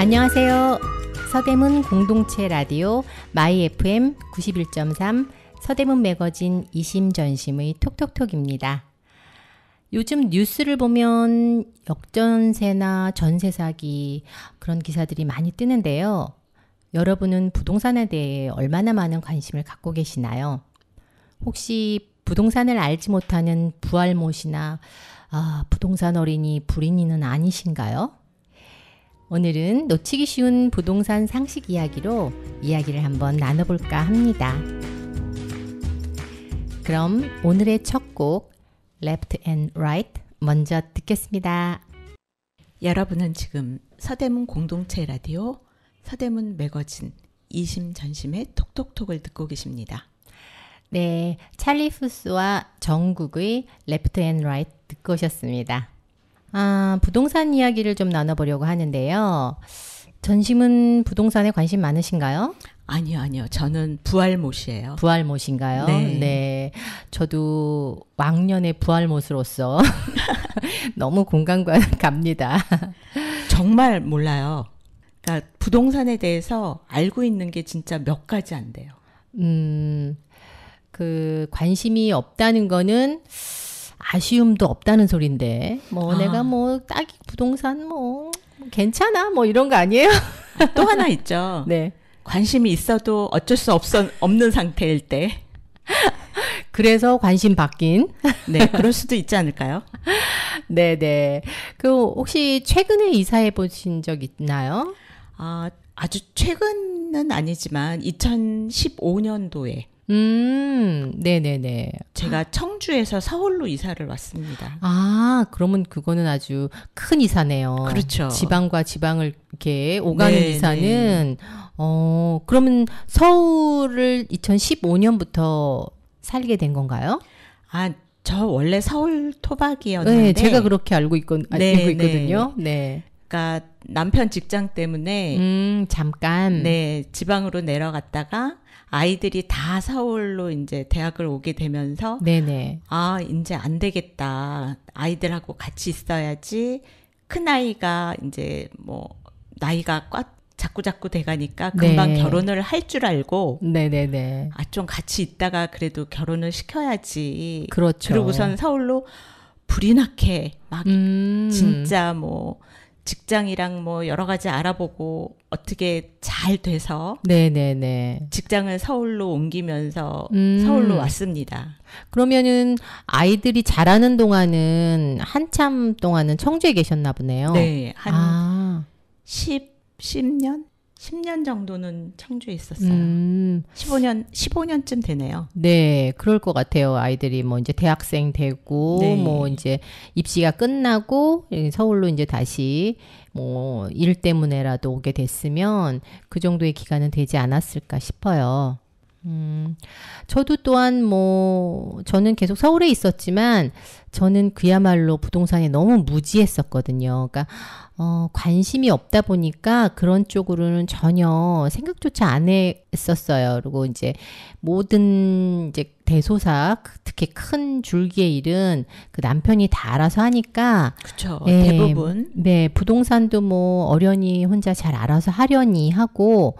안녕하세요. 서대문 공동체 라디오 마이 FM 91.3 서대문 매거진 이심전심의 톡톡톡입니다. 요즘 뉴스를 보면 역전세나 전세 사기 그런 기사들이 많이 뜨는데요. 여러분은 부동산에 대해 얼마나 많은 관심을 갖고 계시나요? 혹시 부동산을 알지 못하는 부알못이나 부동산 어린이 불인이는 아니신가요? 오늘은 놓치기 쉬운 부동산 상식 이야기로 이야기를 한번 나눠볼까 합니다. 그럼 오늘의 첫 곡 Left and Right 먼저 듣겠습니다. 여러분은 지금 서대문 공동체 라디오 서대문 매거진 이심전심의 톡톡톡을 듣고 계십니다. 네, 찰리 푸스와 정국의 Left and Right 듣고 오셨습니다. 부동산 이야기를 좀 나눠보려고 하는데요. 전심은 부동산에 관심 많으신가요? 아니요. 저는 부알못이에요. 부알못인가요? 네. 저도 왕년의 부알못으로서 너무 공감과 갑니다. 정말 몰라요. 그러니까 부동산에 대해서 알고 있는 게 진짜 몇 가지 안 돼요. 그 관심이 없다는 거는 아쉬움도 없다는 소린데 내가 딱히 부동산 괜찮아 이런 거 아니에요? 또 하나 있죠. 네. 관심이 있어도 어쩔 수 없는 상태일 때. 그래서 관심 바뀐? 네, 그럴 수도 있지 않을까요? 네네. 혹시 최근에 이사해 보신 적 있나요? 아주 최근은 아니지만 2015년도에 네네네. 제가 청주에서 서울로 이사를 왔습니다. 그러면 그거는 아주 큰 이사네요. 그렇죠. 지방과 지방을 이렇게 오가는 이사는, 그러면 서울을 2015년부터 살게 된 건가요? 저 원래 서울 토박이였는데. 네, 제가 그렇게 알고 있거든요. 네. 그러니까 남편 직장 때문에. 잠깐. 네, 지방으로 내려갔다가 아이들이 다 서울로 이제 대학을 오게 되면서 네네. 이제 안 되겠다. 아이들하고 같이 있어야지. 큰 아이가 이제 나이가 자꾸 돼가니까 금방 결혼을 할 줄 알고 네네네. 좀 같이 있다가 그래도 결혼을 시켜야지. 그렇죠. 그리고선 서울로 불이 나게 막 진짜 직장이랑 여러 가지 알아보고 어떻게 잘 돼서 네네네. 직장을 서울로 옮기면서 서울로 왔습니다. 그러면은 아이들이 자라는 동안은 한참 동안은 청주에 계셨나 보네요. 네, 한 10년 정도는 청주에 있었어요. 15년쯤 되네요. 네, 그럴 것 같아요. 아이들이 이제 대학생 되고, 이제 입시가 끝나고, 서울로 이제 다시, 일 때문에라도 오게 됐으면 그 정도의 기간은 되지 않았을까 싶어요. 저도 또한 저는 계속 서울에 있었지만, 저는 그야말로 부동산에 너무 무지했었거든요. 그러니까, 관심이 없다 보니까 그런 쪽으로는 전혀 생각조차 안 했었어요. 그리고 이제 모든 이제 대소사, 특히 큰 줄기의 일은 그 남편이 다 알아서 하니까. 그렇죠. 대부분. 네, 부동산도 어련히 혼자 잘 알아서 하려니 하고,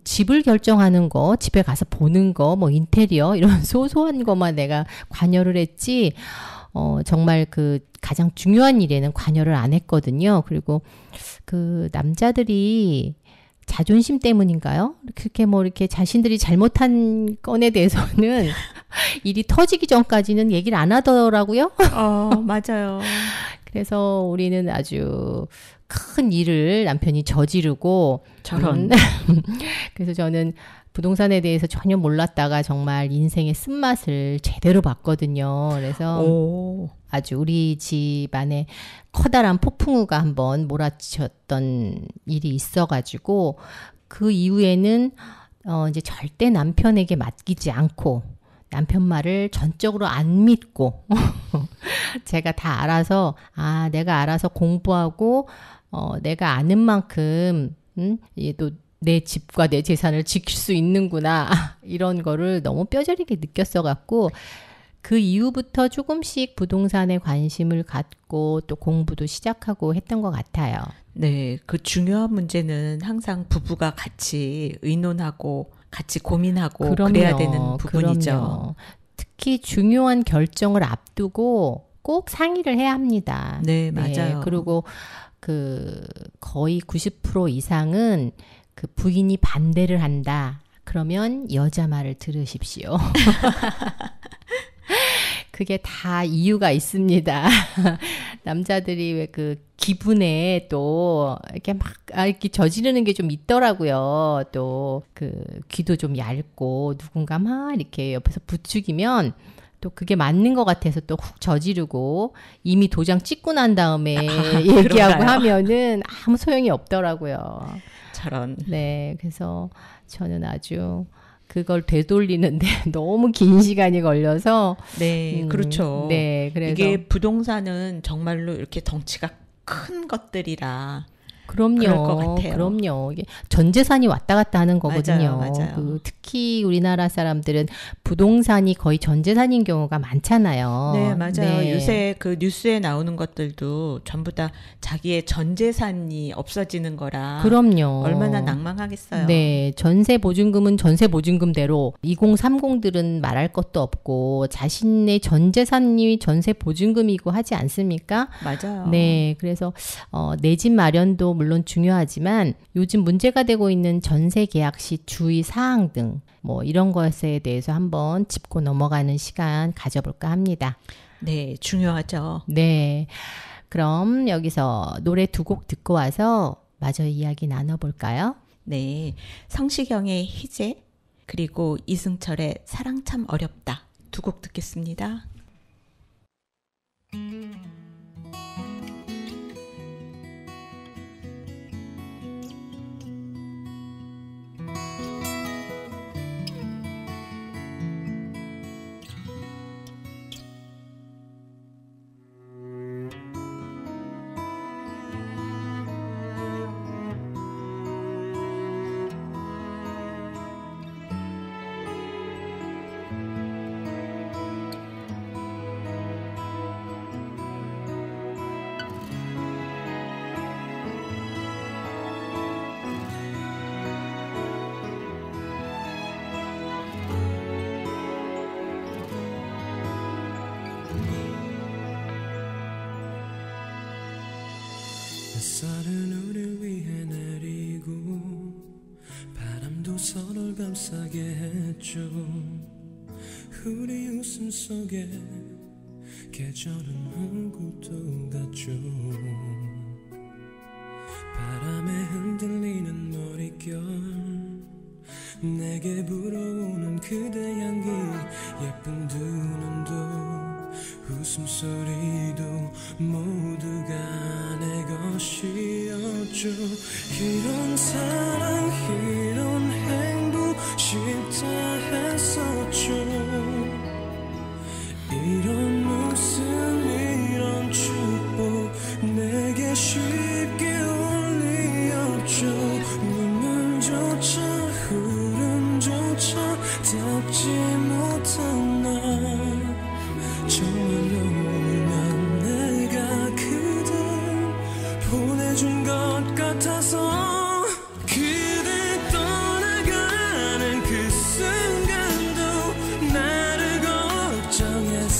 집을 결정하는 거, 집에 가서 보는 거, 인테리어, 이런 소소한 것만 내가 관여를 했지, 정말 가장 중요한 일에는 관여를 안 했거든요. 그리고 남자들이 자존심 때문인가요? 그렇게 이렇게 자신들이 잘못한 건에 대해서는 일이 터지기 전까지는 얘기를 안 하더라고요. 맞아요. 그래서 우리는 아주 큰 일을 남편이 저지르고 그래서 저는 부동산에 대해서 전혀 몰랐다가 정말 인생의 쓴맛을 제대로 봤거든요. 그래서 아주 우리 집안에 커다란 폭풍우가 한번 몰아치셨던 일이 있어가지고 그 이후에는 이제 절대 남편에게 맡기지 않고 남편 말을 전적으로 안 믿고 제가 다 알아서 내가 알아서 공부하고 내가 아는 만큼 또 내 집과 내 재산을 지킬 수 있는구나 이런 거를 너무 뼈저리게 느꼈어갖고 그 이후부터 조금씩 부동산에 관심을 갖고 또 공부도 시작하고 했던 것 같아요. 네, 그 중요한 문제는 항상 부부가 같이 의논하고 같이 고민하고 그래야 되는 부분이죠. 그럼요. 특히 중요한 결정을 앞두고 꼭 상의를 해야 합니다. 네, 맞아요. 그리고 그 거의 90% 이상은 그 부인이 반대를 한다. 그러면 여자 말을 들으십시오. 그게 다 이유가 있습니다. 남자들이 왜 그 기분에 또 이렇게 막 이렇게 저지르는 게 좀 있더라고요. 또 그 귀도 좀 얇고 누군가 막 이렇게 옆에서 부추기면 또 그게 맞는 것 같아서 또 훅 저지르고 이미 도장 찍고 난 다음에 얘기하고 하면은 아무 소용이 없더라고요. 저런. 네, 그래서 저는 아주 그걸 되돌리는데 너무 긴 시간이 걸려서. 네, 그렇죠. 네, 그래서 이게 부동산은 정말로 이렇게 덩치가 큰 것들이라. 그럼요. 그럴 것 같아요. 그럼요. 이게 전 재산이 왔다 갔다 하는 거거든요. 맞아요. 그 특히 우리나라 사람들은 부동산이 거의 전 재산인 경우가 많잖아요. 네, 맞아요. 네. 요새 그 뉴스에 나오는 것들도 전부 다 자기의 전 재산이 없어지는 거라. 그럼요. 얼마나 낭망하겠어요. 네, 전세 보증금은 전세 보증금대로 2030들은 말할 것도 없고 자신의 전 재산이 전세 보증금이고 하지 않습니까? 맞아요. 네, 그래서 내 집 마련도 물론 중요하지만 요즘 문제가 되고 있는 전세 계약 시 주의 사항 등 뭐 이런 것에 대해서 한번 짚고 넘어가는 시간 가져볼까 합니다. 네, 중요하죠. 네, 그럼 여기서 노래 2곡 듣고 와서 마저 이야기 나눠볼까요? 네, 성시경의 희재 그리고 이승철의 사랑 참 어렵다 2곡 듣겠습니다. 햇살은 우릴 위해 내리고 바람도 서로를 감싸게 했죠. 우리 웃음 속에 계절은 오고도 갔죠. 바람에 흔들리는 머릿결 내게 불어오는 그대 향기 예쁜 두 눈도 웃음소리도 모두가 내 것이었죠. 이런 사랑 이런 행복 싫다 했었죠. 이런 웃음 이런 축복 내게 쉽게 올 리 없죠. 눈물조차 흐름조차 닿지 못한 날 정말로 울면 내가 그댈 보내준 것 같아서 그대 떠나가는 그 순간도 나를 걱정했었나요.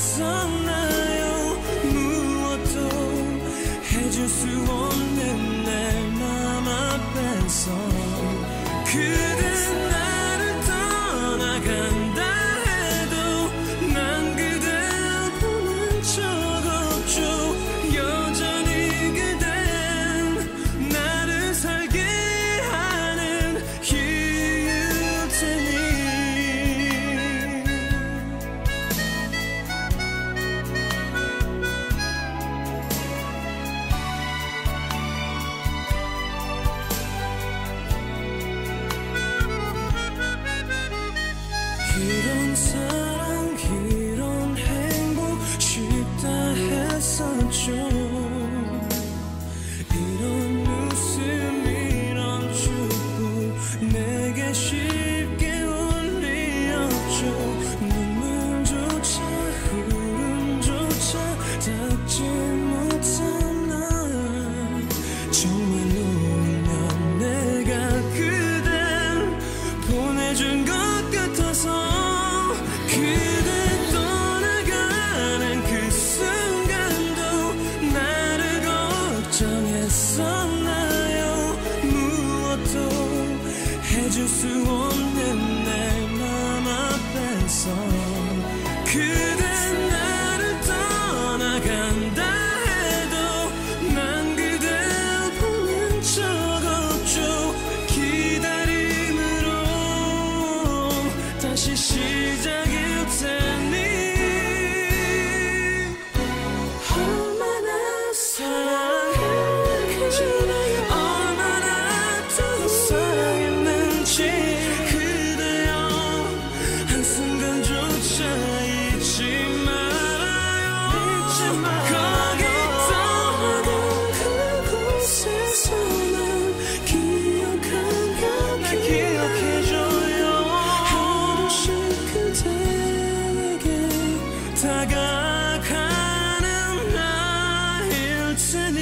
무엇도 해줄 수 없는 내 맘 앞에서 그대 나를 떠나간다 해도 그대 떠나가는 그 순간도 나를 걱정했었나요? 무엇도 해줄 수 없는 내 맘 앞에서 그대 나를 떠나간다 해도 난 그댈 보낸 적 없죠. 기다림으로 다시 시작일 테니 얼마나 사랑했는지 얼마나 더 사랑했는지 그대여 한순간조차 잊지 말아요. 거기 떠나던 그곳에서만 기억해줘요. 하루씩 그대에게 다가가는 나일 테니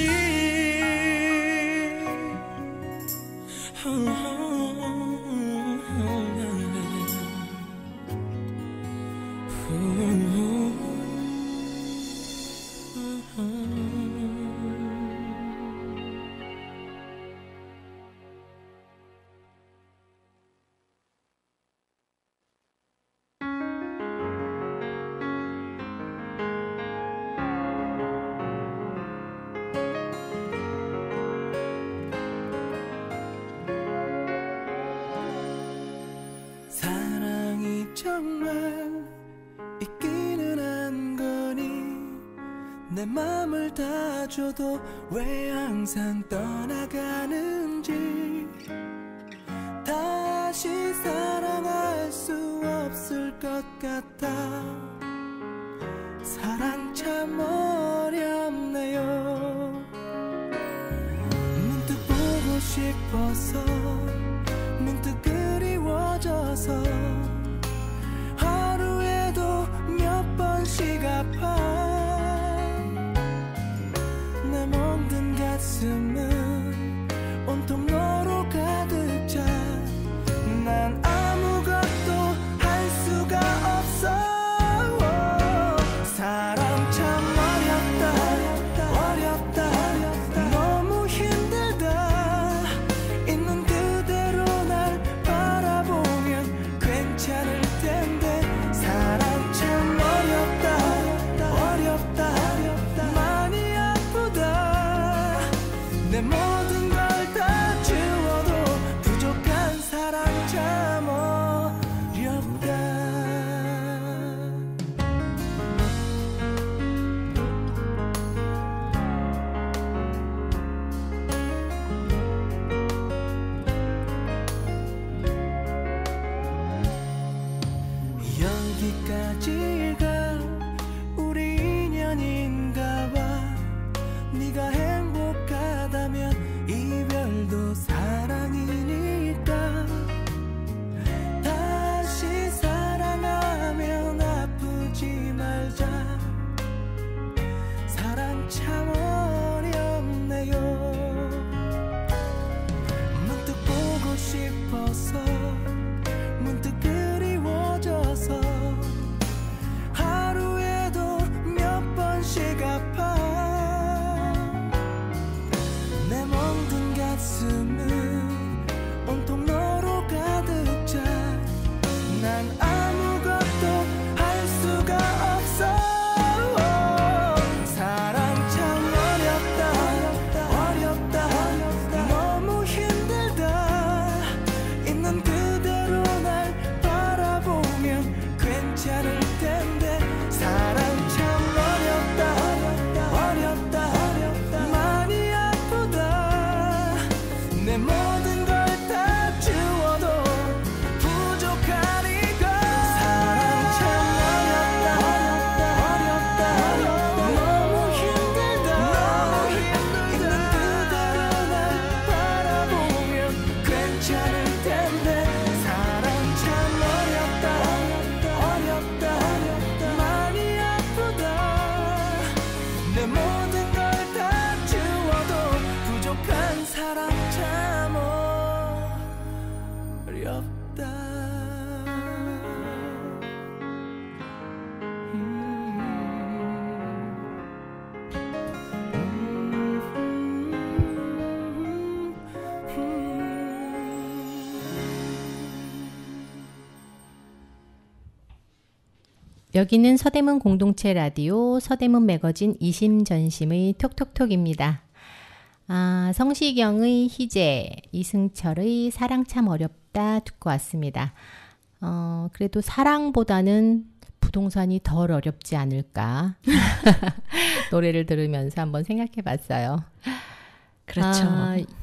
사랑이 정말 있기는 한 거니 내 맘을 다 줘도 왜 항상 떠나가는지 다시 사랑할 수 없을 것 같아 사랑 참 어렵네요. 문득 보고 싶어서 문득 그리워져서 하루에도 몇 번씩 아파 내 멍든 가슴은 온통 너로 가득 차 난 아무것도 할 수가 없어. 사랑 참 어렵다 너무 힘들다. 있는 그대로 날 바라보면 괜찮을 텐데 사랑 참 어렵다 많이 아프다. 내 모든 걸 다 주어도 부족한 사랑 참 어렵다. 여기까지가 우리 인연인가 봐. 네가 행복하다면 이별도 사랑이니까 다시 사랑하면 아프지 말자. 사랑 참 어렵네요. 문득 보고 싶어서 문득 그리워져서 여기는 서대문 공동체 라디오 서대문 매거진 이심전심의 톡톡톡입니다. 성시경의 희재, 이승철의 사랑 참 어렵다 듣고 왔습니다. 그래도 사랑보다는 부동산이 덜 어렵지 않을까 노래를 들으면서 한번 생각해 봤어요. 그렇죠.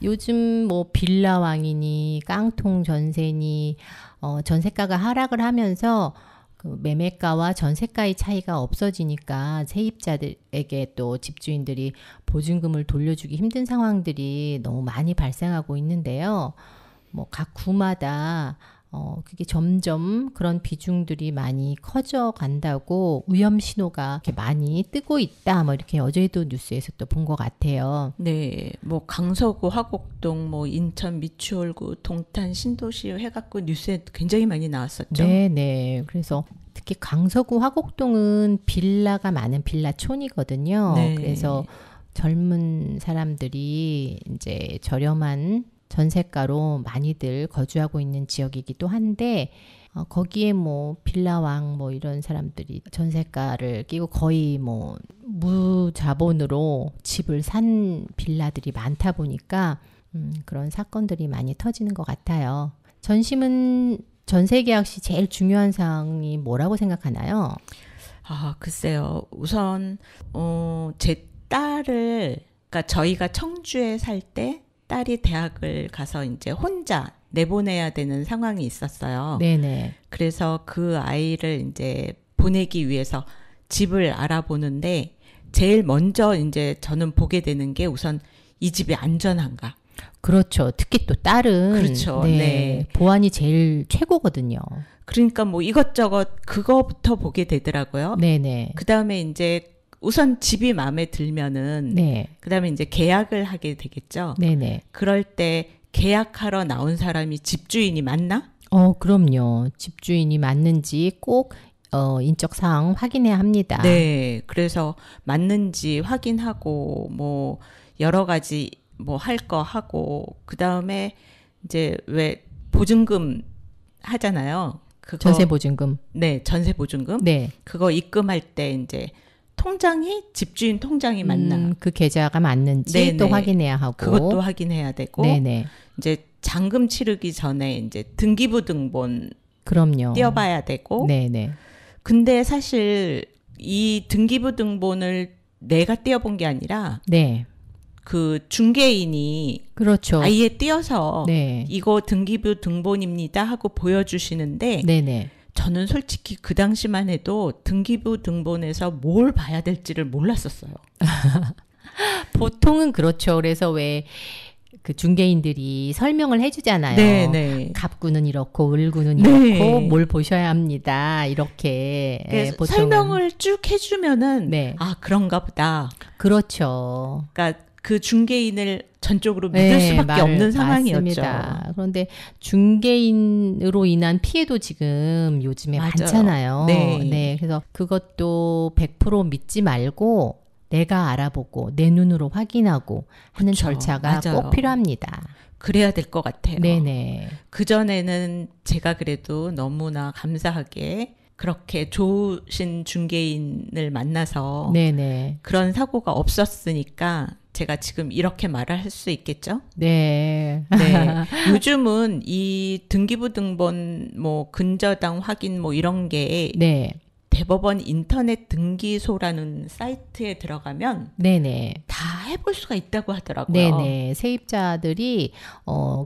요즘 뭐 빌라왕이니 깡통 전세니 전세가가 하락을 하면서 그 매매가와 전세가의 차이가 없어지니까 세입자들에게 또 집주인들이 보증금을 돌려주기 힘든 상황들이 너무 많이 발생하고 있는데요. 뭐 각 구마다 그게 점점 그런 비중들이 많이 커져 간다고 위험 신호가 이렇게 많이 뜨고 있다. 뭐 이렇게 어제도 뉴스에서 또 본 것 같아요. 네, 뭐 강서구, 화곡동, 뭐 인천 미추홀구, 동탄, 신도시 해갖고 뉴스에 굉장히 많이 나왔었죠. 네. 그래서 특히 강서구, 화곡동은 빌라가 많은 빌라촌이거든요. 네. 그래서 젊은 사람들이 이제 저렴한 전세가로 많이들 거주하고 있는 지역이기도 한데 거기에 뭐 빌라왕 뭐 이런 사람들이 전세가를 끼고 거의 뭐 무자본으로 집을 산 빌라들이 많다 보니까 그런 사건들이 많이 터지는 것 같아요. 전심은 전세 계약 시 제일 중요한 사항이 뭐라고 생각하나요? 글쎄요. 우선 제 딸을, 그러니까 저희가 청주에 살 때 딸이 대학을 가서 이제 혼자 내보내야 되는 상황이 있었어요. 네네. 그래서 그 아이를 이제 보내기 위해서 집을 알아보는데 제일 먼저 이제 저는 보게 되는 게 우선 이 집이 안전한가. 그렇죠. 특히 또 딸은 그렇죠. 네. 보안이 제일 최고거든요. 그러니까 뭐 이것저것 그거부터 보게 되더라고요. 네네. 그다음에 이제 우선 집이 마음에 들면은 네. 그다음에 이제 계약을 하게 되겠죠. 네네. 그럴 때 계약하러 나온 사람이 집주인이 맞나? 그럼요. 집주인이 맞는지 꼭 인적 사항 확인해야 합니다. 네. 그래서 맞는지 확인하고 뭐 여러 가지 뭐 할 거 하고 그다음에 이제 왜 보증금 하잖아요. 그거, 전세 보증금. 네, 전세 보증금. 네. 그거 입금할 때 이제 통장이 집주인 통장이 맞나? 그 계좌가 맞는지 네네. 또 확인해야 하고. 그것도 확인해야 되고. 네네. 이제 잔금 치르기 전에 이제 등기부 등본 그럼요. 띄워봐야 되고. 네네. 근데 사실 이 등기부 등본을 내가 띄워본 게 아니라 네. 그 중개인이 그렇죠. 아예 띄어서 네. 이거 등기부 등본입니다 하고 보여주시는데 네네. 저는 솔직히 그 당시만 해도 등기부 등본에서 뭘 봐야 될지를 몰랐었어요. 보통은 그렇죠. 그래서 왜 그 중개인들이 설명을 해주잖아요. 네네. 갑구는 이렇고 을구는 네. 이렇고 뭘 보셔야 합니다. 이렇게 그래서 보통은. 설명을 쭉 해주면은 네. 그런가 보다. 그렇죠. 그러니까 그 중개인을 전적으로 믿을 수밖에 없는 상황이었죠. 맞습니다. 그런데 중개인으로 인한 피해도 지금 요즘에 맞아요. 많잖아요. 네. 그래서 그것도 100% 믿지 말고 내가 알아보고 내 눈으로 확인하고 하는 그쵸. 절차가 맞아요. 꼭 필요합니다. 그래야 될 것 같아요. 네네. 그전에는 제가 그래도 너무나 감사하게 그렇게 좋으신 중개인을 만나서 네네. 그런 사고가 없었으니까 제가 지금 이렇게 말을 할 수 있겠죠? 네. 네. 요즘은 이 등기부 등본 뭐 근저당 확인 뭐 이런 게 네. 대법원 인터넷 등기소라는 사이트에 들어가면 네네. 다 해볼 수가 있다고 하더라고요. 네네. 세입자들이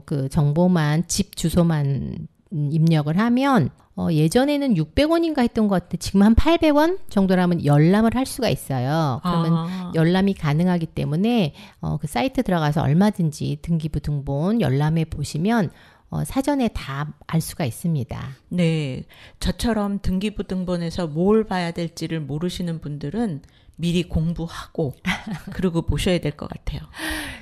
그 정보만 집 주소만 입력을 하면 예전에는 600원인가 했던 것 같은데 지금 한 800원 정도라면 열람을 할 수가 있어요. 그러면 열람이 가능하기 때문에 그 사이트 들어가서 얼마든지 등기부 등본 열람해 보시면 사전에 다 알 수가 있습니다. 네. 저처럼 등기부 등본에서 뭘 봐야 될지를 모르시는 분들은 미리 공부하고 그리고 보셔야 될 것 같아요.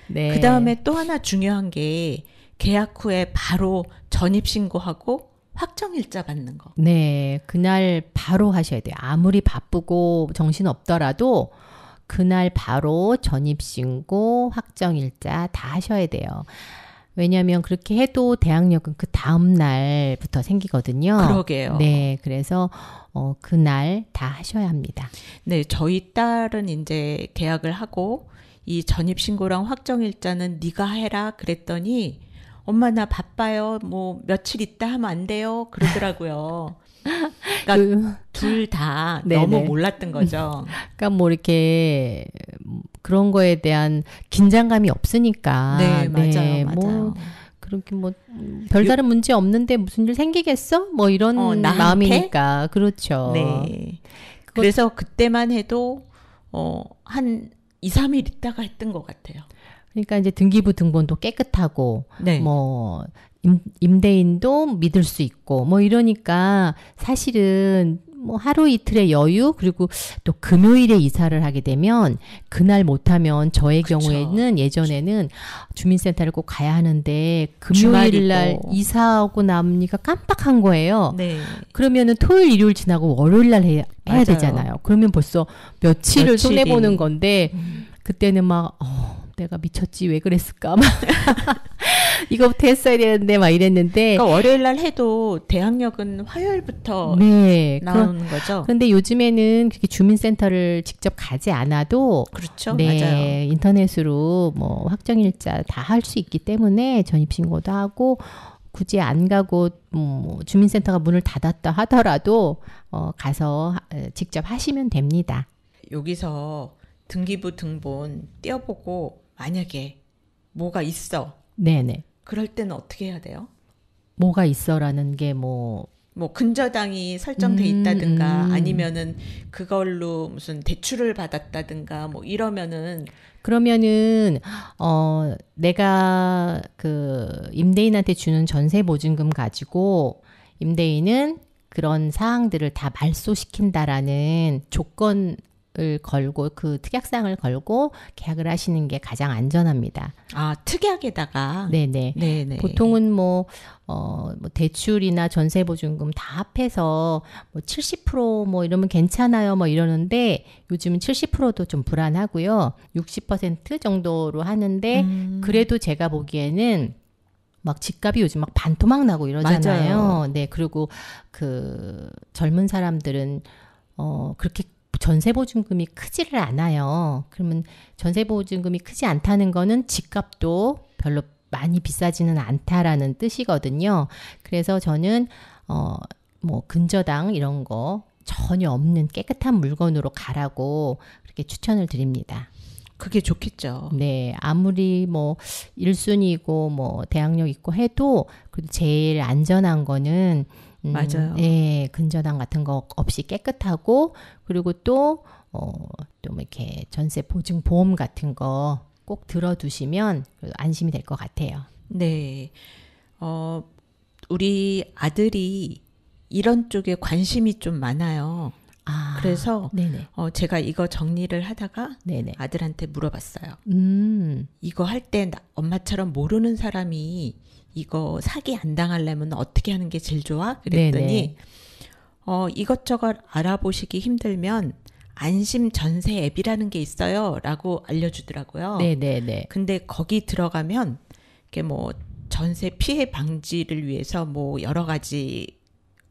네. 그 다음에 또 하나 중요한 게 계약 후에 바로 전입신고하고 확정일자 받는 거. 네. 그날 바로 하셔야 돼요. 아무리 바쁘고 정신 없더라도 그날 바로 전입신고, 확정일자 다 하셔야 돼요. 왜냐하면 그렇게 해도 대항력은 그 다음 날부터 생기거든요. 그러게요. 네, 그래서 그날 다 하셔야 합니다. 네, 저희 딸은 이제 계약을 하고 이 전입신고랑 확정일자는 네가 해라 그랬더니 엄마 나 바빠요. 뭐 며칠 있다 하면 안 돼요. 그러더라고요. 그러니까 둘 다 너무 몰랐던 거죠. 그러니까 뭐 이렇게 그런 거에 대한 긴장감이 없으니까. 네, 맞아요. 뭐 그렇게 뭐 별다른 문제 없는데 무슨 일 생기겠어? 뭐 이런 마음이니까. 그렇죠. 네. 그래서 그때만 해도 한 2, 3일 있다가 했던 것 같아요. 그러니까 이제 등기부 등본도 깨끗하고 네. 뭐 임대인도 믿을 수 있고 뭐 이러니까 사실은 뭐 하루 이틀의 여유 그리고 또 금요일에 이사를 하게 되면 그날 못하면 저의 그쵸. 경우에는 예전에는 주민센터를 꼭 가야 하는데 금요일 날 이사하고 나니까 깜빡한 거예요. 네. 그러면은 토요일 일요일 지나고 월요일 날 해야 맞아요. 되잖아요. 그러면 벌써 며칠을 손해 보는 건데 그때는 막 내가 미쳤지 왜 그랬을까 막 이거부터 했어야 되는데 막 이랬는데 그러니까 월요일 날 해도 대항력은 화요일부터 나오는 거죠. 그런데 요즘에는 그렇게 주민센터를 직접 가지 않아도 그렇죠. 네, 맞아요. 인터넷으로 뭐 확정일자 다 할 수 있기 때문에 전입신고도 하고 굳이 안 가고 주민센터가 문을 닫았다 하더라도 가서 직접 하시면 됩니다. 여기서 등기부 등본 떼어보고 만약에 뭐가 있어. 네네. 그럴 때는 어떻게 해야 돼요? 뭐가 있어라는 게 뭐 근저당이 설정돼 있다든가 아니면은 그걸로 무슨 대출을 받았다든가 뭐 이러면은 그러면은 내가 그 임대인한테 주는 전세 보증금 가지고 임대인은 그런 사항들을 다 말소시킨다라는 조건을 걸고 그 특약사항을 걸고 계약을 하시는 게 가장 안전합니다. 아, 특약에다가 네네. 네네. 보통은 뭐 대출이나 전세 보증금 다 합해서 뭐 70% 이러면 괜찮아요 뭐 이러는데 요즘은 70%도 좀 불안하고요. 60% 정도로 하는데 그래도 제가 보기에는 막 집값이 요즘 막 반토막 나고 이러잖아요. 맞아요. 네, 그리고 그 젊은 사람들은 그렇게 전세 보증금이 크지를 않아요. 그러면 전세 보증금이 크지 않다는 거는 집값도 별로 많이 비싸지는 않다라는 뜻이거든요. 그래서 저는 뭐 근저당 이런 거 전혀 없는 깨끗한 물건으로 가라고 그렇게 추천을 드립니다. 그게 좋겠죠. 네, 아무리 뭐 1순위고 뭐 대항력 있고 해도 그래도 제일 안전한 거는 맞아요. 네, 근저당 같은 거 없이 깨끗하고 그리고 또 뭐 이렇게 전세 보증 보험 같은 거 꼭 들어두시면 안심이 될 것 같아요. 네. 우리 아들이 이런 쪽에 관심이 좀 많아요. 그래서 네네. 제가 이거 정리를 하다가 네네. 아들한테 물어봤어요. 음. 이거 할 때 엄마처럼 모르는 사람이 이거 사기 안 당하려면 어떻게 하는 게 제일 좋아? 그랬더니 네네. 이것저것 알아보시기 힘들면 안심 전세 앱이라는 게 있어요. 라고 알려주더라고요. 네네네. 근데 거기 들어가면 이게 뭐 전세 피해 방지를 위해서 뭐 여러 가지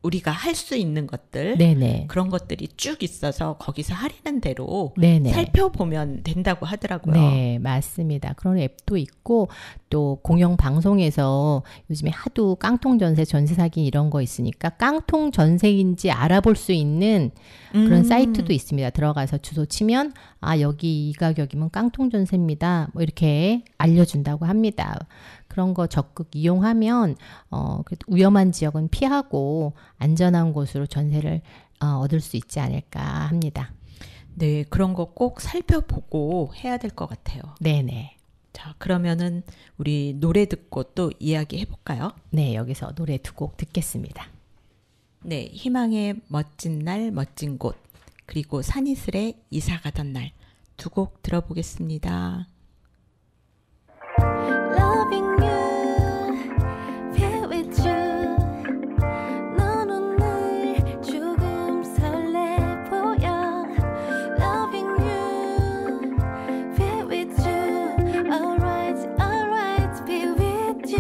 우리가 할 수 있는 것들 네네. 그런 것들이 쭉 있어서 거기서 하라는 대로 네네. 살펴보면 된다고 하더라고요. 네, 맞습니다. 그런 앱도 있고 또 공영 방송에서 요즘에 하도 깡통 전세, 전세 사기 이런 거 있으니까 깡통 전세인지 알아볼 수 있는 그런 사이트도 있습니다. 들어가서 주소 치면 여기 이 가격이면 깡통 전세입니다. 뭐 이렇게 알려준다고 합니다. 그런 거 적극 이용하면 위험한 지역은 피하고 안전한 곳으로 전세를 얻을 수 있지 않을까 합니다. 네, 그런 거 꼭 살펴보고 해야 될 것 같아요. 네네. 자, 그러면은 우리 노래 듣고 또 이야기 해볼까요? 네, 여기서 노래 두 곡 듣겠습니다. 네, 희망의 멋진 날, 멋진 곳, 그리고 산이슬의 이사 가던 날 두 곡 들어보겠습니다. Loving you, feel with you. 넌 오늘 조금 설레 보여. Loving you, feel with you. Alright, alright, be with you.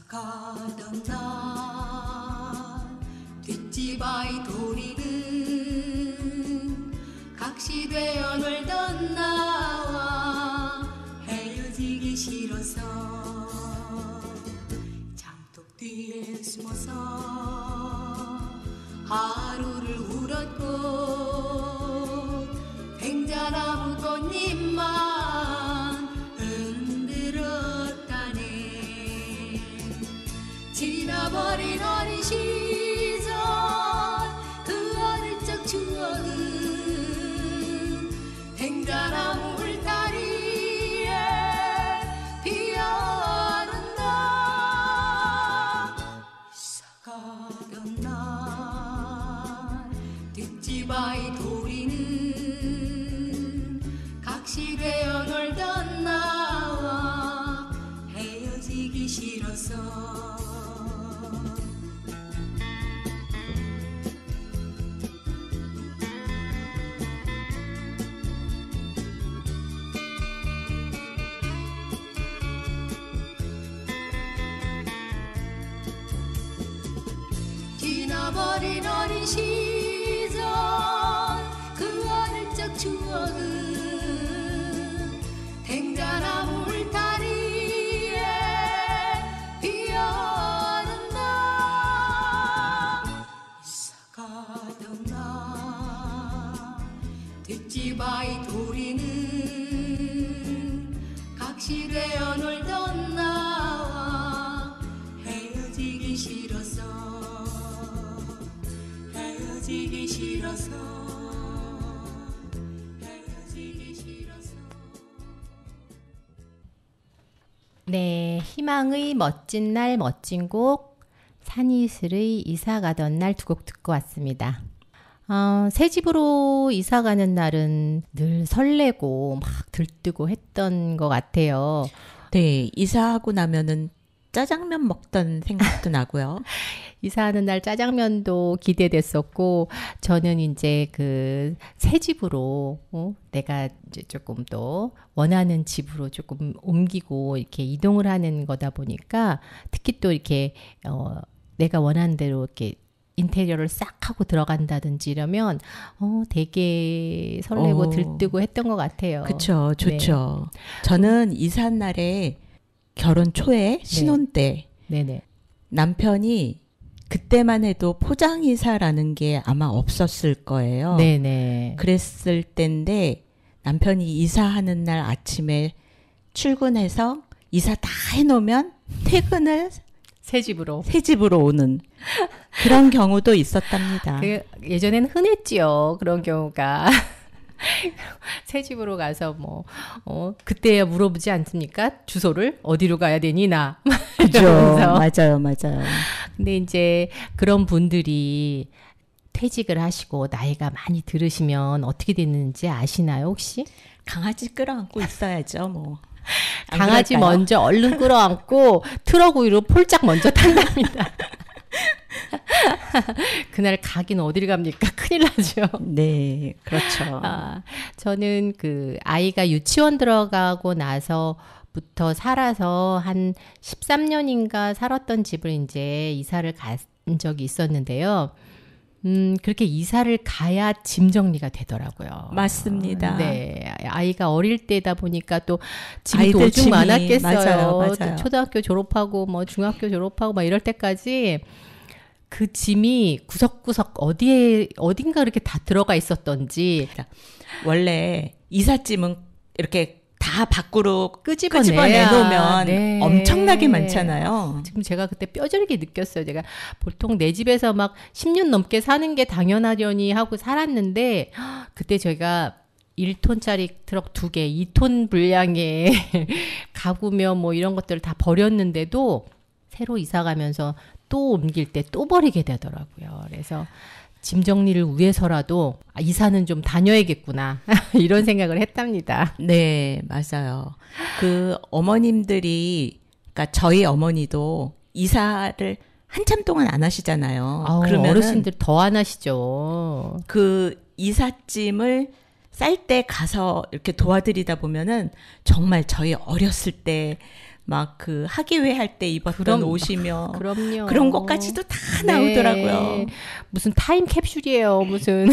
가던 날 뒷집 아이돌이는 각시되어 놀던 나와 헤어지기 싫어서 장독 뒤에 숨어서 하루를 울었고 팽자나무 꽃잎만 흔들었다네. 지나버린 어린 시절 그 어릴 적 추억은 팽자나무 울타리에 피어오른다. 이사가던 날 뒷집 아이돌이는 각시되어 놀던 나와 헤어지기 싫어서 지나버린 어린 시절 그 어릴 적 추억은 팽자나무 울타리에 피어오른다. 이사가던 날 뒷집 아이돌이는 각시되어 놀던 나와 헤어지기 싫어서 헤어지기 싫어서 헤어지기 싫어서. 네, 희망의 멋진 날 멋진 곡 산이슬의 이사 가던 날 두 곡 듣고 왔습니다. 새 집으로 이사 가는 날은 늘 설레고 막 들뜨고 했던 것 같아요. 네, 이사하고 나면은 짜장면 먹던 생각도 나고요. 이사하는 날 짜장면도 기대됐었고, 저는 이제 그 새 집으로 내가 이제 조금 더 원하는 집으로 조금 옮기고 이렇게 이동을 하는 거다 보니까, 특히 또 이렇게 내가 원하는 대로 이렇게 인테리어를 싹 하고 들어간다든지 이러면 되게 설레고 들뜨고 했던 것 같아요. 그렇죠, 좋죠. 네. 저는 이사 날에 결혼 초에 신혼 때 네네. 남편이 그때만 해도 포장이사라는 게 아마 없었을 거예요. 네네. 그랬을 때인데 남편이 이사하는 날 아침에 출근해서 이사 다 해놓으면 퇴근을 새 집으로 오는 그런 경우도 있었답니다. 예전에는 흔했지요. 그런 경우가. 새 집으로 가서 그때야 물어보지 않습니까? 주소를 어디로 가야 되니 나. 그죠. 맞아요. 근데 이제 그런 분들이 퇴직을 하시고 나이가 많이 들으시면 어떻게 되는지 아시나요, 혹시? 강아지 끌어안고 있어야죠, 뭐. 강아지 먼저 얼른 끌어안고 트럭 위로 폴짝 먼저 탄답니다. 그날 가긴 어디를 갑니까? 큰일 나죠. 네, 그렇죠. 저는 그 아이가 유치원 들어가고 나서부터 살아서 한 13년인가 살았던 집을 이제 이사를 간 적이 있었는데요. 그렇게 이사를 가야 짐 정리가 되더라고요. 맞습니다. 네. 아이가 어릴 때다 보니까 또 짐이 도중 많았겠어요. 맞아요. 초등학교 졸업하고 중학교 졸업하고 막 이럴 때까지 그 짐이 구석구석 어딘가 이렇게 다 들어가 있었던지. 그러니까 원래 이삿짐은 이렇게 다 밖으로 끄집어내놓으면 네. 엄청나게 많잖아요. 지금 제가 그때 뼈저리게 느꼈어요. 제가 보통 내 집에서 막 10년 넘게 사는 게 당연하려니 하고 살았는데 그때 저희가 1톤짜리 트럭 2개, 2톤 분량의 가구며 이런 것들을 다 버렸는데도 새로 이사 가면서 또 옮길 때 또 버리게 되더라고요. 그래서 짐 정리를 위해서라도 이사는 좀 다녀야겠구나 이런 생각을 했답니다. 네, 맞아요. 그 어머님들이, 그러니까 저희 어머니도 이사를 한참 동안 안 하시잖아요. 그러면 어르신들 더 안 하시죠. 그 이삿짐을 쌀 때 가서 이렇게 도와드리다 보면은 정말 저희 어렸을 때 막 그 학예회 할 때 입었던 옷이며 그럼요. 그런 것까지도 다 네. 나오더라고요. 무슨 타임 캡슐이에요. 무슨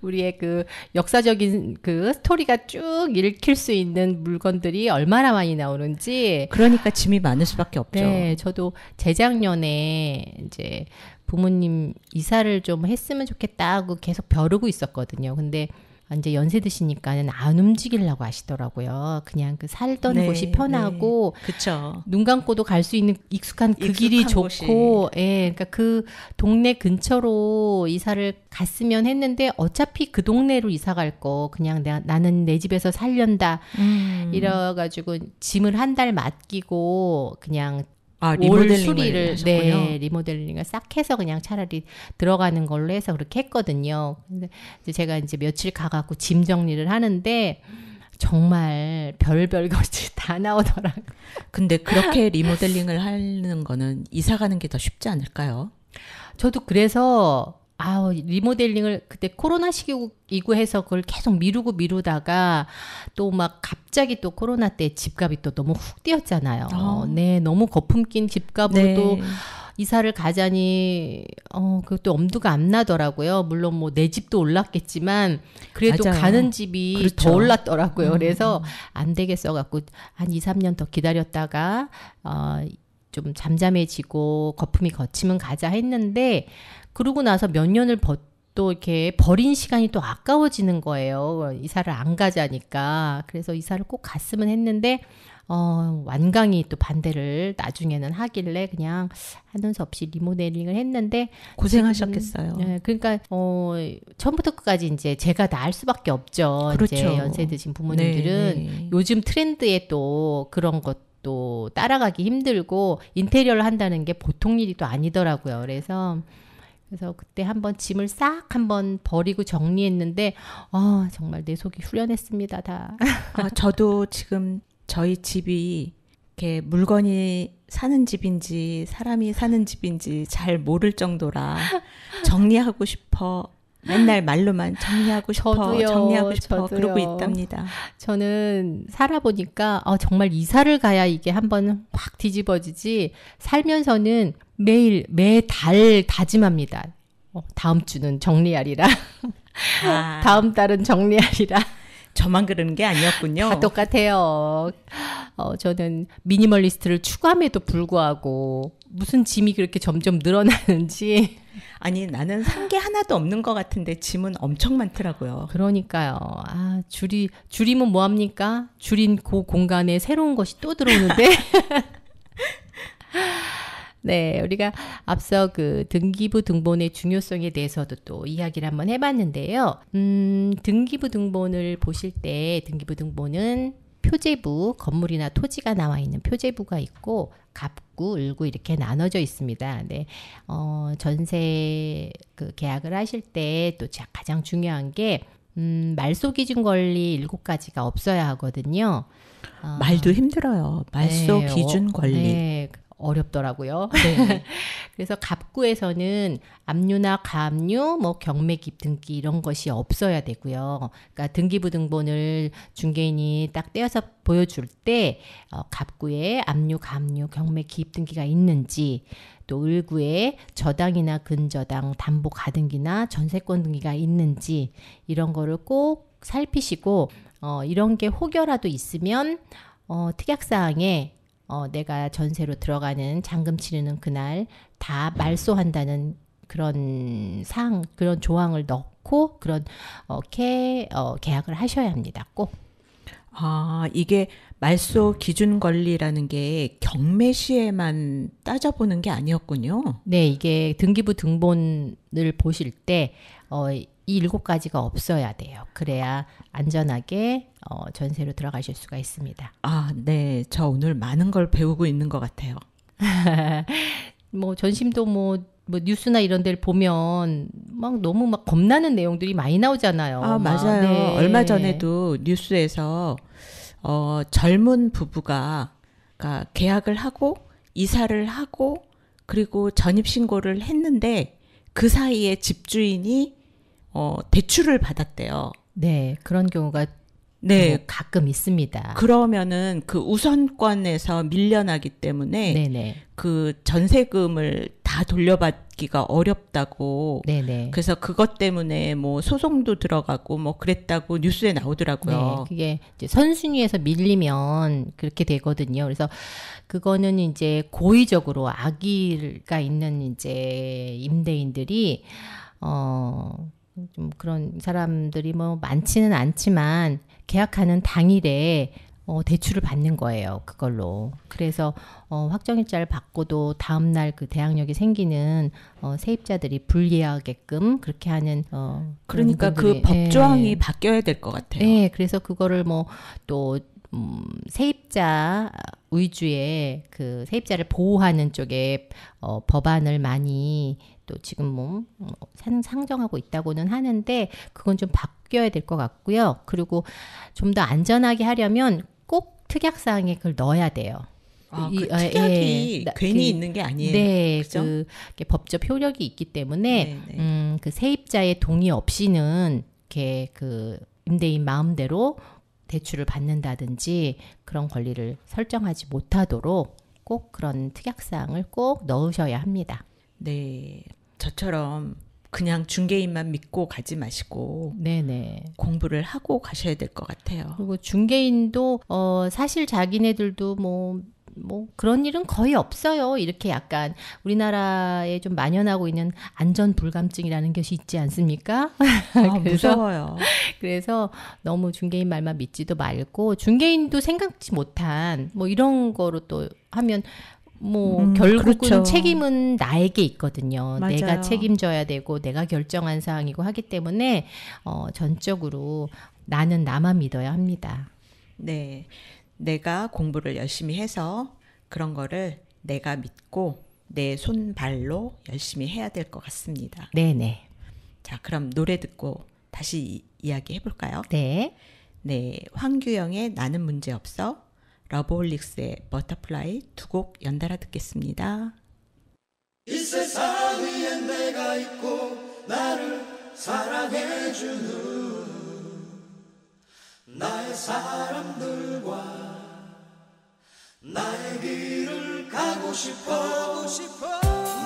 우리의 그 역사적인 그 스토리가 쭉 읽힐 수 있는 물건들이 얼마나 많이 나오는지. 그러니까 짐이 많을 수밖에 없죠. 네, 저도 재작년에 이제 부모님 이사를 좀 했으면 좋겠다 하고 계속 벼르고 있었거든요. 근데 이제 연세 드시니까는 안 움직이려고 하시더라고요. 그냥 그 살던 네, 곳이 편하고 그렇죠. 눈 감고도 갈 수 있는 익숙한 그 길이 익숙한 좋고, 예, 그러니까 그 동네 근처로 이사를 갔으면 했는데 어차피 그 동네로 이사 갈 거 그냥 나는 내 집에서 살련다 이래가지고 짐을 한 달 맡기고 그냥 올 리모델링을 수리를 하셨군요. 네, 리모델링을 싹 해서 그냥 차라리 들어가는 걸로 해서 그렇게 했거든요. 근데 이제 제가 이제 며칠 가갖고 짐 정리를 하는데 정말 별별 것이 다 나오더라고요. 근데 그렇게 리모델링을 하는 거는 이사 가는 게 더 쉽지 않을까요? 저도 그래서 리모델링을 그때 코로나 시기이고 해서 그걸 계속 미루다가 또 막 갑자기 또 코로나 때 집값이 또 너무 훅 뛰었잖아요. 네, 너무 거품 낀 집값으로 또 이사를 가자니 그것도 엄두가 안 나더라고요. 물론 뭐 내 집도 올랐겠지만 그래도 맞아요. 가는 집이 그렇죠. 더 올랐더라고요. 그래서 안 되겠어 갖고 한 2, 3년 더 기다렸다가 좀 잠잠해지고 거품이 거치면 가자 했는데 그러고 나서 몇 년을 또 이렇게 버린 시간이 또 아까워지는 거예요. 이사를 안 가자니까. 그래서 이사를 꼭 갔으면 했는데 완강히 또 반대를 나중에는 하길래 그냥 하는 수 없이 리모델링을 했는데 고생하셨겠어요. 네, 그러니까 처음부터 끝까지 이제 제가 다 할 수밖에 없죠. 그렇죠. 이제 연세 드신 부모님들은 네. 요즘 트렌드에 또 그런 것도 따라가기 힘들고 인테리어를 한다는 게 보통 일이 또 아니더라고요. 그래서 그때 한번 짐을 싹 한번 버리고 정리했는데 정말 내 속이 후련했습니다. 다. 저도 지금 저희 집이 이렇게 물건이 사는 집인지 사람이 사는 집인지 잘 모를 정도라 정리하고 싶어. 맨날 말로만 정리하고 싶어, 저도요, 정리하고 싶어 저도요. 그러고 있답니다. 저는 살아보니까 정말 이사를 가야 이게 한번 확 뒤집어지지 살면서는 매달 다짐합니다. 다음 주는 정리하리라. 다음 달은 정리하리라. 저만 그러는 게 아니었군요. 다 똑같아요. 저는 미니멀리스트를 추구함에도 불구하고 무슨 짐이 그렇게 점점 늘어나는지. 아니 나는 산 게 하나도 없는 것 같은데 짐은 엄청 많더라고요. 그러니까요. 줄이면 뭐합니까? 줄인 그 공간에 새로운 것이 또 들어오는데. 네, 우리가 앞서 그 등기부 등본의 중요성에 대해서도 또 이야기를 한번 해봤는데요. 등기부 등본을 보실 때 등기부 등본은 표제부, 건물이나 토지가 나와 있는 표제부가 있고 갑구, 을구 이렇게 나눠져 있습니다. 네, 전세 그 계약을 하실 때 또 가장 중요한 게 말소 기준 권리 7가지가 없어야 하거든요. 말도 힘들어요. 말소 네, 기준 권리. 네, 어렵더라고요. 네. 그래서 갑구에서는 압류나 가압류, 뭐 경매기 등기 이런 것이 없어야 되고요. 그러니까 등기부 등본을 중개인이 딱 떼어서 보여줄 때 갑구에 압류, 가압류, 경매 기입 등기가 있는지 또 을구에 저당이나 근저당, 담보 가등기나 전세권 등기가 있는지 이런 거를 꼭 살피시고 이런 게 혹여라도 있으면 특약사항에 내가 전세로 들어가는 잔금 치르는 그날 다 말소한다는 그런 그런 조항을 넣고 계약을 하셔야 합니다. 꼭. 이게 말소 기준 권리라는 게 경매 시에만 따져보는 게 아니었군요. 네, 이게 등기부 등본을 보실 때 이 7가지가 없어야 돼요. 그래야 안전하게 전세로 들어가실 수가 있습니다. 네. 저 오늘 많은 걸 배우고 있는 것 같아요. 뭐 전심도 뭐 뉴스나 이런 데를 보면 막 너무 막 겁나는 내용들이 많이 나오잖아요. 맞아요. 네. 얼마 전에도 뉴스에서 젊은 부부가 그러니까 계약을 하고 이사를 하고 그리고 전입신고를 했는데 그 사이에 집주인이 대출을 받았대요. 네, 그런 경우가 네. 가끔 있습니다. 그러면은 그 우선권에서 밀려나기 때문에 네네. 그 전세금을 다 돌려받기가 어렵다고. 네네. 그래서 그것 때문에 뭐 소송도 들어가고 뭐 그랬다고 뉴스에 나오더라고요. 네, 그게 이제 선순위에서 밀리면 그렇게 되거든요. 그래서 그거는 이제 고의적으로 악의가 있는 이제 임대인들이 좀 그런 사람들이 뭐 많지는 않지만 계약하는 당일에 대출을 받는 거예요. 그걸로. 그래서 확정일자를 받고도 다음날 그 대항력이 생기는 세입자들이 불리하게끔 그렇게 하는 그러니까 그 그런 분들이, 법조항이 예. 바뀌어야 될 것 같아요. 네, 그래서 그거를 뭐 또 세입자 위주의 그 세입자를 보호하는 쪽에 법안을 많이 또 지금 뭐 상정하고 있다고는 하는데 그건 좀 바뀌어야 될 것 같고요. 그리고 좀 더 안전하게 하려면 꼭 특약사항에 그걸 넣어야 돼요. 그 특약이 괜히 있는 게 아니에요. 네, 그죠? 그게 법적 효력이 있기 때문에 네네. 그 세입자의 동의 없이는 이렇게 그 임대인 마음대로 대출을 받는다든지 그런 권리를 설정하지 못하도록 꼭 그런 특약사항을 꼭 넣으셔야 합니다. 네. 저처럼 그냥 중개인만 믿고 가지 마시고 네네. 공부를 하고 가셔야 될 것 같아요. 그리고 중개인도 사실 자기네들도 뭐 그런 일은 거의 없어요. 이렇게 약간 우리나라에 좀 만연하고 있는 안전 불감증이라는 것이 있지 않습니까? 무서워요. 그래서 너무 중개인 말만 믿지도 말고 중개인도 생각지 못한 뭐 이런 거로 또 하면 뭐 결국은 그렇죠. 책임은 나에게 있거든요. 맞아요. 내가 책임져야 되고 내가 결정한 사항이고 하기 때문에 전적으로 나는 나만 믿어야 합니다. 네. 내가 공부를 열심히 해서 그런 거를 내가 믿고 내 손발로 열심히 해야 될 것 같습니다. 네네. 자, 그럼 노래 듣고 다시 이야기 해볼까요? 네. 네, 황규영의 나는 문제없어, 러브홀릭스의 버터플라이 두 곡 연달아 듣겠습니다. 이 세상 위엔 내가 있고 나를 사랑해주는 나의 사람들과 나의 길을 가고 싶어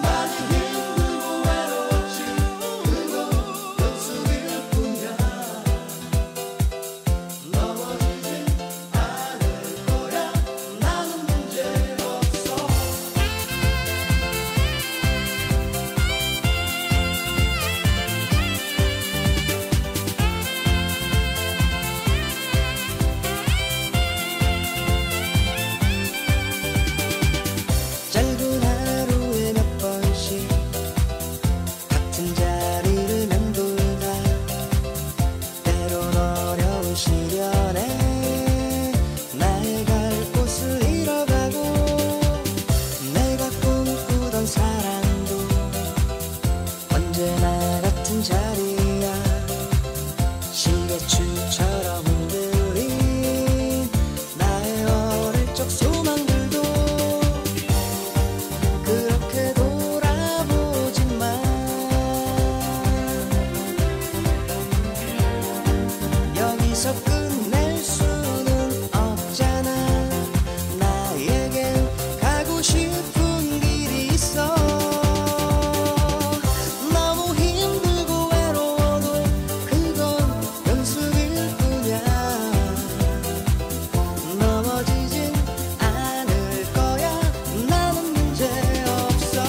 많이 힘들고 외로웠지 그건 연습일 뿐이야 넘어지지 않을 거야 나는 문제없어 짧은 하루에 몇 번씩 같은 자리를 맴돌다 때론 어려운 시련에 나의 갈 곳을 잃어가고 내가 꿈꾸던 사랑도 언제나 같은 자리야 시계추처럼 흔들린 나의 어릴 적 소망들도 그렇게 돌아보지만 여기서 끝낼 수는 없잖아 나에겐 가고 싶은 길이 있어 너무 힘들고 외로워도 그건 연습일 뿐이야 넘어지진 않을 거야 나는 문제없어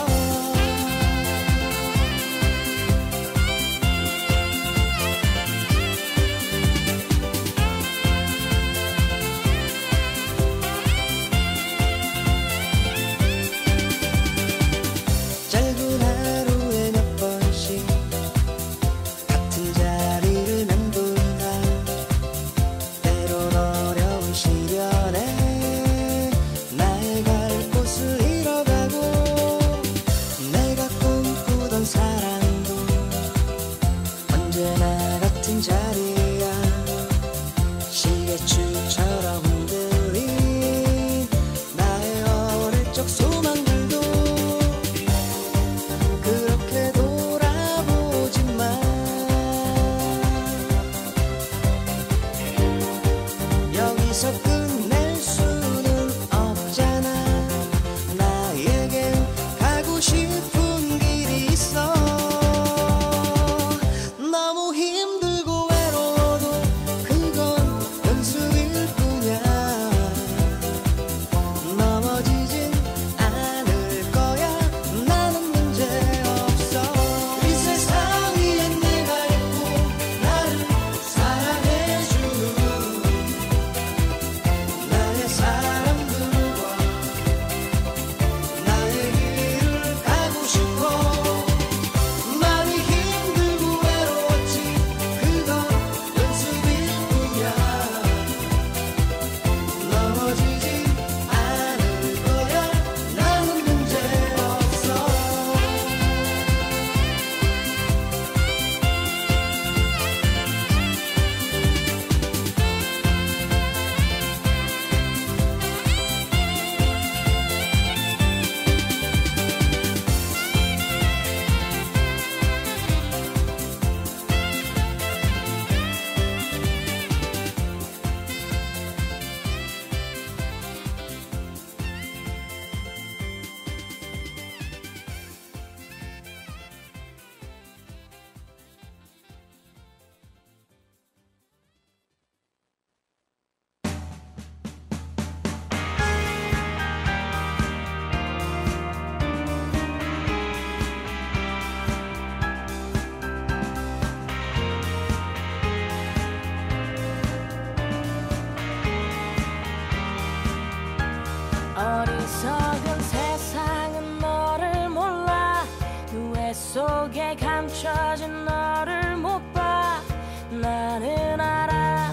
속에 감춰진 너를 못 봐. 나는 알아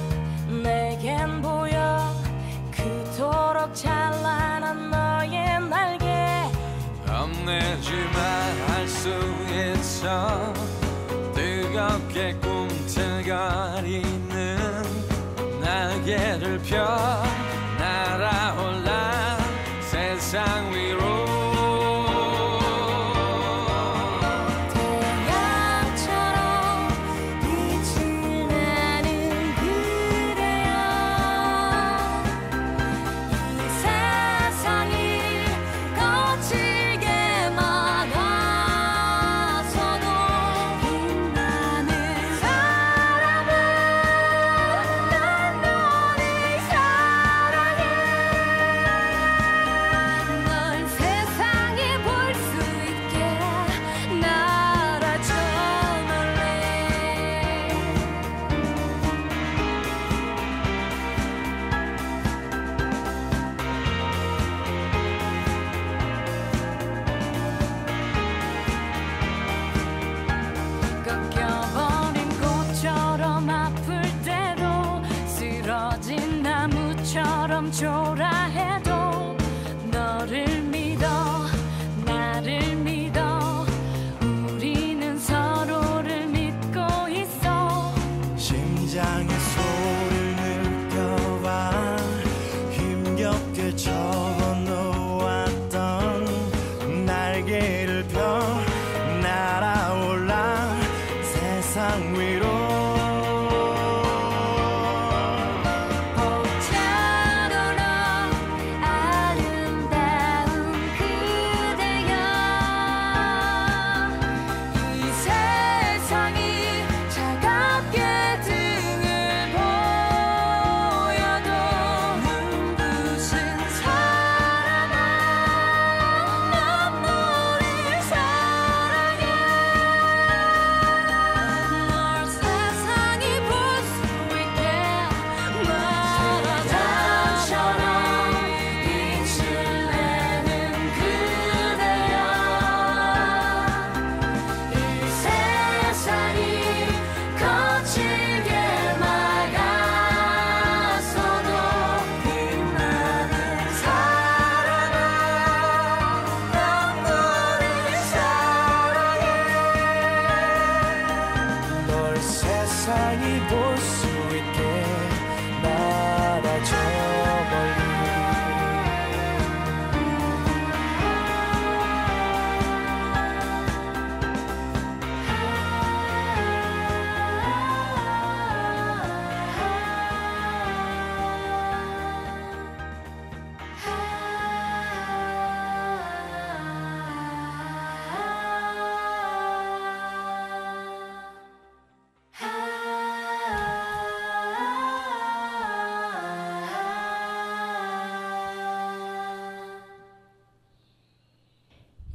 내겐 보여 그토록 찬란한 너의 날개. 겁내지만 할 수 있어 뜨겁게 꿈틀거리는 날개를 펴 날아올라 세상 위로. 태양처럼 빛을 내는 그대여. 이 세상이 거칠게 막아서도 빛나는 사람은 난 너를 사랑해. 널 세상에 볼 수 있게 날아줘 멀리. 꺾여버린 꽃처럼 아플 때도 쓰러진 나무처럼 초라해도 너를 믿어 나를 믿어 우리는 서로를 믿고 있어. 심장의 소리를 느껴봐 힘겹게 접어놓았던 날개를 펴 날아올라 세상 위로. 봄처럼 아름다운 그대여. 이 세상이 차갑게 등을 보여도 눈부신 사랑아 난 너를 사랑해. 널 세상이 볼 수 있게 말아줘처럼 빛을 내는 그대여. 이 세상이 거칠게 막아서도 빛나는 사랑아 난 너를 사랑해. 널 세상이 볼 수 있게 날아줘 멀리.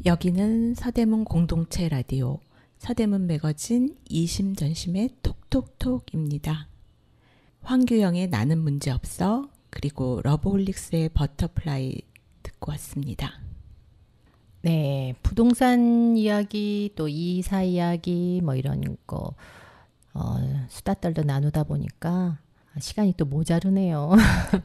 여기는 서대문 공동체 라디오 서대문 매거진 이심전심의 톡톡톡입니다. 황규영의 나는 문제없어 그리고 러브홀릭스의 버터플라이 듣고 왔습니다. 네, 부동산 이야기 또 이사 이야기 뭐 이런 거 수다 떨도 나누다 보니까 시간이 또 모자르네요.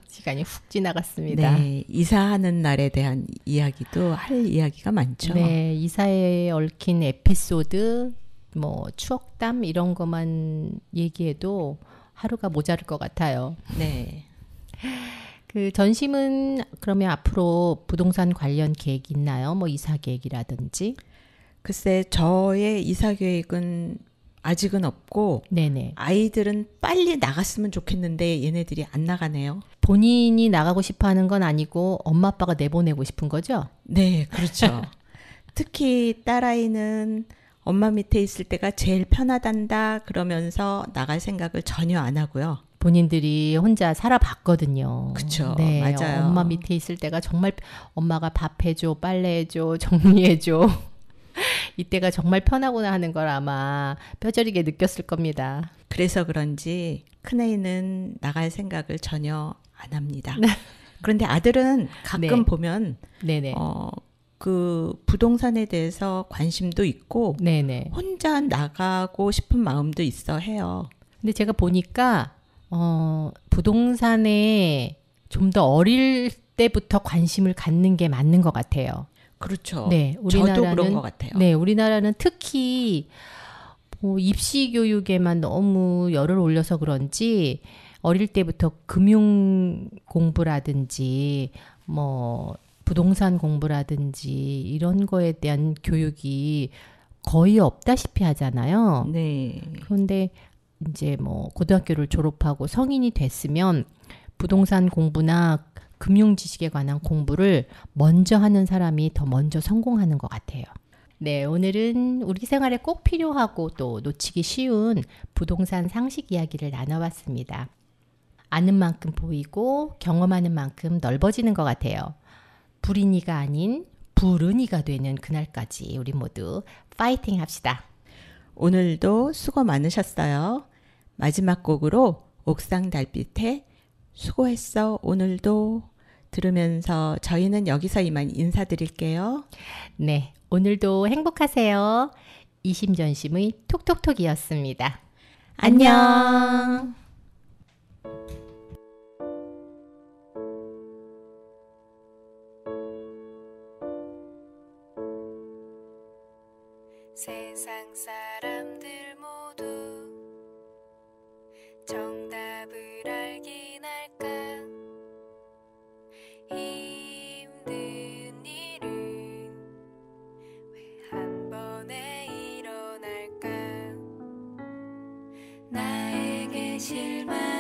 시간이 훅 지나갔습니다. 네, 이사하는 날에 대한 이야기도 할 이야기가 많죠. 네, 이사에 얽힌 에피소드, 뭐 추억담 이런 것만 얘기해도 하루가 모자랄 것 같아요. 네. 그 전심은 그러면 앞으로 부동산 관련 계획 있나요? 뭐 이사 계획이라든지? 글쎄 저의 이사 계획은 아직은 없고 네네. 아이들은 빨리 나갔으면 좋겠는데 얘네들이 안 나가네요. 본인이 나가고 싶어 하는 건 아니고 엄마 아빠가 내보내고 싶은 거죠? 네, 그렇죠. 특히 딸아이는 엄마 밑에 있을 때가 제일 편하단다 그러면서 나갈 생각을 전혀 안 하고요. 본인들이 혼자 살아봤거든요. 그쵸, 네, 맞아요. 엄마 밑에 있을 때가 정말 엄마가 밥 해줘, 빨래 해줘, 정리해줘. 이때가 정말 편하구나 하는 걸 아마 뼈저리게 느꼈을 겁니다. 그래서 그런지 큰애는 나갈 생각을 전혀 안 합니다. 그런데 아들은 가끔 네. 보면 네네. 그 부동산에 대해서 관심도 있고 네네. 혼자 나가고 싶은 마음도 있어 해요. 근데 제가 보니까 부동산에 좀 더 어릴 때부터 관심을 갖는 게 맞는 것 같아요. 그렇죠. 네, 저도 그런 것 같아요. 네, 우리나라는 특히 뭐 입시 교육에만 너무 열을 올려서 그런지 어릴 때부터 금융 공부라든지 뭐 부동산 공부라든지 이런 거에 대한 교육이 거의 없다시피 하잖아요. 네. 그런데 이제 뭐 고등학교를 졸업하고 성인이 됐으면 부동산 공부나 금융 지식에 관한 공부를 먼저 하는 사람이 더 먼저 성공하는 것 같아요. 네, 오늘은 우리 생활에 꼭 필요하고 또 놓치기 쉬운 부동산 상식 이야기를 나눠봤습니다. 아는 만큼 보이고 경험하는 만큼 넓어지는 것 같아요. 불인이가 아닌 불은이가 되는 그날까지 우리 모두 파이팅 합시다. 오늘도 수고 많으셨어요. 마지막 곡으로 옥상 달빛에 수고했어 오늘도 들으면서 저희는 여기서 이만 인사드릴게요. 네, 오늘도 행복하세요. 이심전심의 톡톡톡이었습니다. 안녕. 세상 사람들 모두 정답을 알긴 할까 힘든 일은 왜 한 번에 일어날까 나에게 실망